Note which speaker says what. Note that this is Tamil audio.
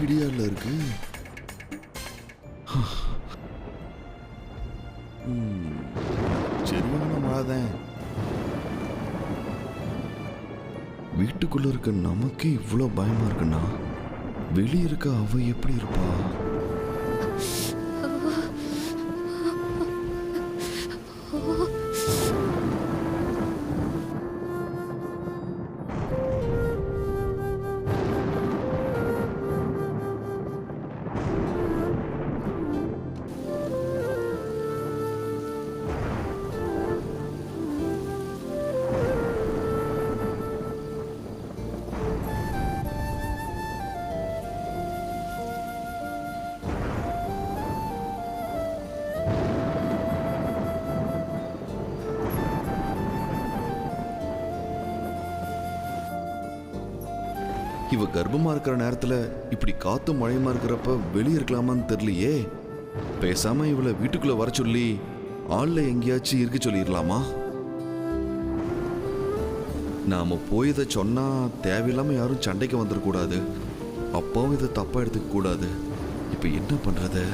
Speaker 1: வீட்டு இடியால இருக்கு. சரியான மழைதான். வீட்டுக்குள்ள இருக்க நமக்கு இவ்வளோ பயமா இருக்குன்னா வெளியே இருக்க அவ எப்படி இருப்பா? இவ கர்ப்பமா இருக்கிற நேரத்துல இப்படி காத்தும் மழையுமா இருக்கிறப்ப வெளியே இருக்கலாமான்னு தெரியலையே. பேசாம இவளை வீட்டுக்குள்ள வர சொல்லி ஆள்ல எங்கேயாச்சும் இருக்க சொல்லிடலாமா? நாம போய் இதை சொன்னா தேவையில்லாம யாரும் சண்டைக்கு வந்துடக்கூடாது. அப்பாவும் இதை தப்பா எடுத்துக்க கூடாது. இப்ப என்ன பண்றது?